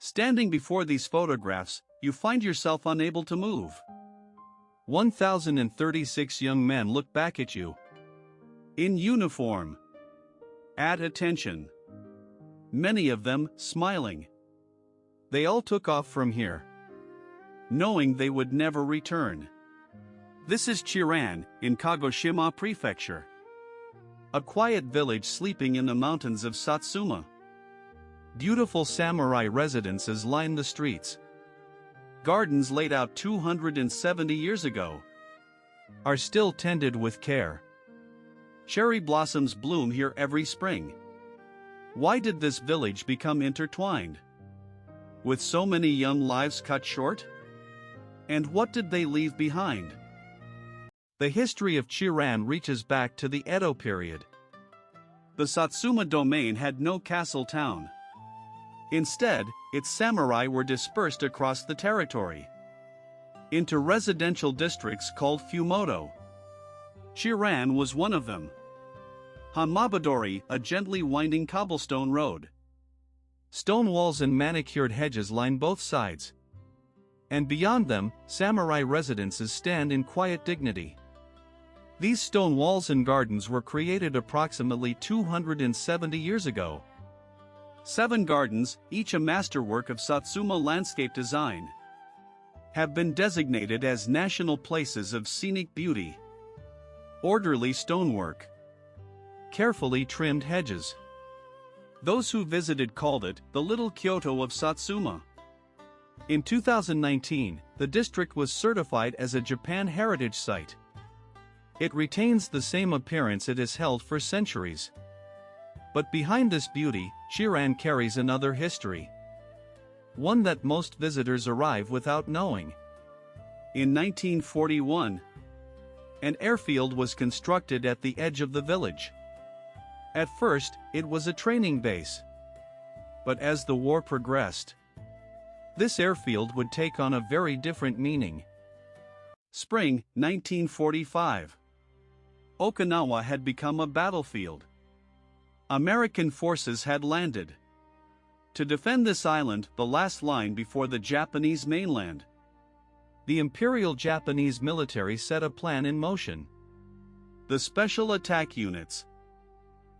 Standing before these photographs, you find yourself unable to move. 1,036 young men look back at you. In uniform. At attention. Many of them smiling. They all took off from here, knowing they would never return. This is Chiran, in Kagoshima Prefecture. A quiet village sleeping in the mountains of Satsuma. Beautiful samurai residences line the streets. Gardens laid out 270 years ago are still tended with care. Cherry blossoms bloom here every spring. Why did this village become intertwined with so many young lives cut short? And what did they leave behind? The history of Chiran reaches back to the Edo period. The Satsuma domain had no castle town. Instead, its samurai were dispersed across the territory into residential districts called Fumoto. Chiran was one of them. Hamabadori, a gently winding cobblestone road. Stone walls and manicured hedges line both sides. And beyond them, samurai residences stand in quiet dignity. These stone walls and gardens were created approximately 270 years ago. 7 gardens, each a masterwork of Satsuma landscape design, have been designated as national places of scenic beauty. Orderly stonework. Carefully trimmed hedges. Those who visited called it the Little Kyoto of Satsuma. In 2019, the district was certified as a Japan Heritage Site. It retains the same appearance it has held for centuries. But behind this beauty, Chiran carries another history. One that most visitors arrive without knowing. In 1941, an airfield was constructed at the edge of the village. At first, it was a training base. But as the war progressed, this airfield would take on a very different meaning. Spring 1945. Okinawa had become a battlefield. American forces had landed to defend this island, the last line before the Japanese mainland. The Imperial Japanese military set a plan in motion. The Special Attack Units.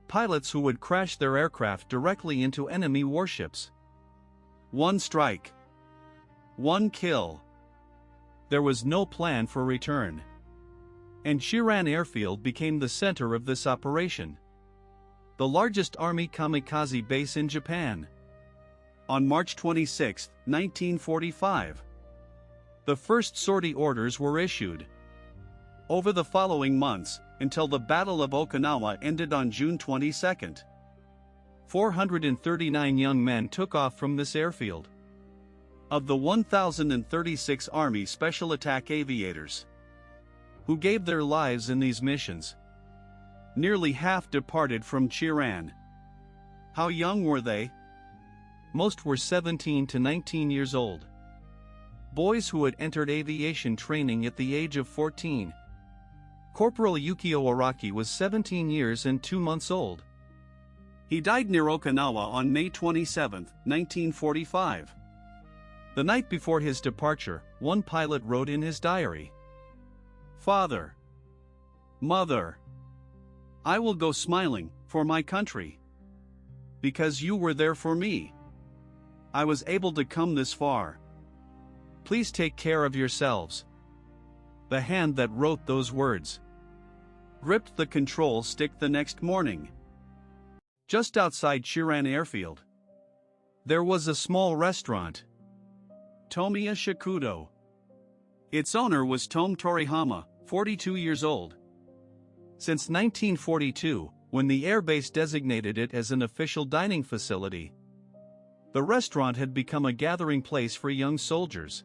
Pilots who would crash their aircraft directly into enemy warships. 1 strike. 1 kill. There was no plan for return. And Chiran Airfield became the center of this operation. The largest army kamikaze base in Japan. On March 26, 1945, the first sortie orders were issued. Over the following months, until the Battle of Okinawa ended on June 22, 439 young men took off from this airfield. Of the 1,036 Army Special Attack Aviators who gave their lives in these missions, nearly half departed from Chiran. How young were they? Most were 17 to 19 years old. Boys who had entered aviation training at the age of 14. Corporal Yukio Araki was 17 years and 2 months old. He died near Okinawa on May 27, 1945. The night before his departure, one pilot wrote in his diary, "Father, Mother, I will go smiling, for my country. Because you were there for me. I was able to come this far. Please take care of yourselves." The hand that wrote those words gripped the control stick the next morning. Just outside Chiran Airfield, there was a small restaurant, Tomiya Shakudo. Its owner was Tome Torihama, 42 years old. Since 1942, when the airbase designated it as an official dining facility, the restaurant had become a gathering place for young soldiers.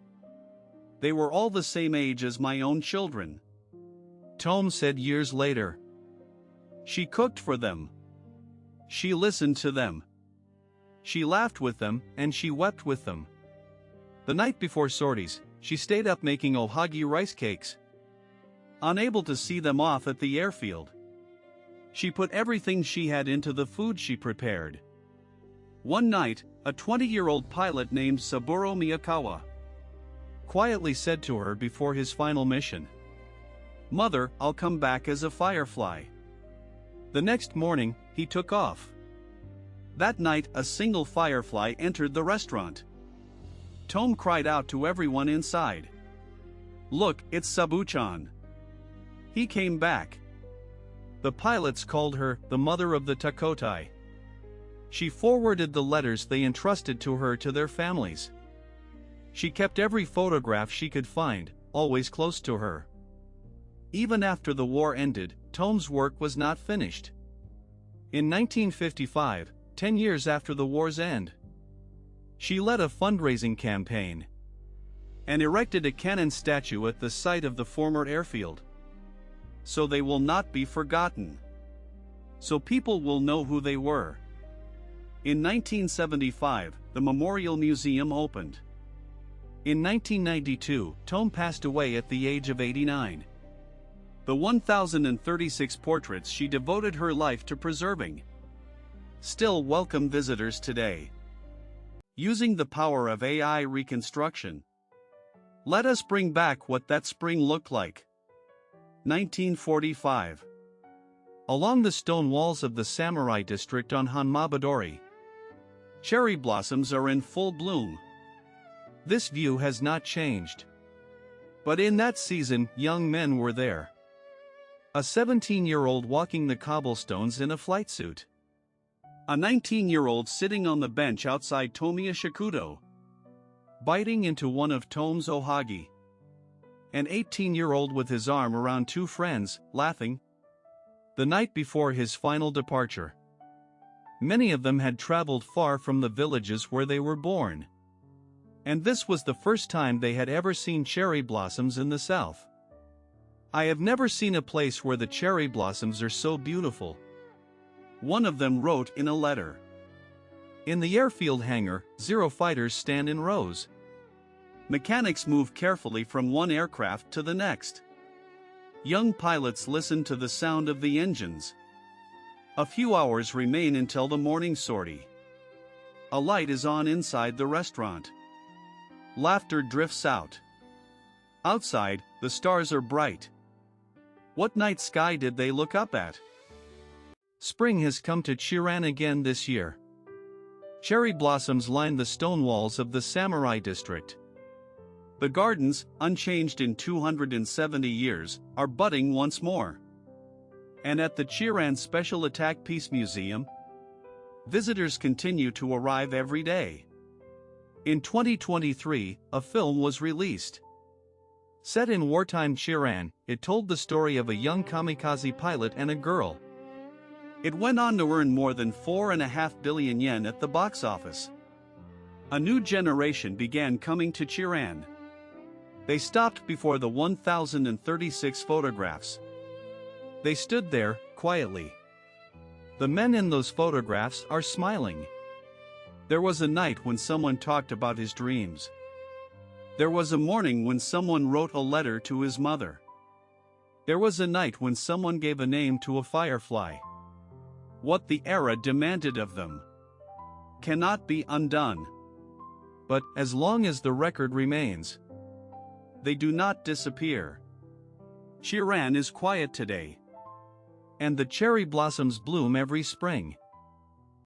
They were all the same age as my own children. Tome said years later. She cooked for them. She listened to them. She laughed with them, and she wept with them. The night before sorties, she stayed up making ohagi rice cakes. Unable to see them off at the airfield, she put everything she had into the food she prepared. One night, a 20-year-old pilot named Saburo Miyakawa quietly said to her before his final mission, "Mother, I'll come back as a firefly." The next morning, he took off. That night, a single firefly entered the restaurant. Tome cried out to everyone inside, "Look, it's Sabu-chan." He came back. The pilots called her the mother of the Tokko. She forwarded the letters they entrusted to her to their families. She kept every photograph she could find, always close to her. Even after the war ended, Tome's work was not finished. In 1955, 10 years after the war's end, she led a fundraising campaign and erected a cannon statue at the site of the former airfield. So they will not be forgotten. So people will know who they were. In 1975, the Memorial Museum opened. In 1992, Tome passed away at the age of 89. The 1,036 portraits she devoted her life to preserving still welcome visitors today. Using the power of AI reconstruction, let us bring back what that spring looked like. 1945. Along the stone walls of the samurai district on Hanmabadori, cherry blossoms are in full bloom. This view has not changed. But in that season, young men were there. A 17-year-old walking the cobblestones in a flight suit. A 19-year-old sitting on the bench outside Tomiya Shakudo, biting into one of Tome's ohagi. An 18-year-old with his arm around two friends, laughing. The night before his final departure. Many of them had traveled far from the villages where they were born. And this was the first time they had ever seen cherry blossoms in the south. "I have never seen a place where the cherry blossoms are so beautiful," one of them wrote in a letter. In the airfield hangar, Zero fighters stand in rows. Mechanics move carefully from one aircraft to the next. Young pilots listen to the sound of the engines. A few hours remain until the morning sortie. A light is on inside the restaurant. Laughter drifts out. Outside, the stars are bright. What night sky did they look up at? Spring has come to Chiran again this year. Cherry blossoms line the stone walls of the samurai district. The gardens, unchanged in 270 years, are budding once more. And at the Chiran Special Attack Peace Museum, visitors continue to arrive every day. In 2023, a film was released. Set in wartime Chiran, it told the story of a young kamikaze pilot and a girl. It went on to earn more than 4.5 billion yen at the box office. A new generation began coming to Chiran. They stopped before the 1,036 photographs. They stood there, quietly. The men in those photographs are smiling. There was a night when someone talked about his dreams. There was a morning when someone wrote a letter to his mother. There was a night when someone gave a name to a firefly. What the era demanded of them cannot be undone. But, as long as the record remains, they do not disappear. Chiran is quiet today. And the cherry blossoms bloom every spring.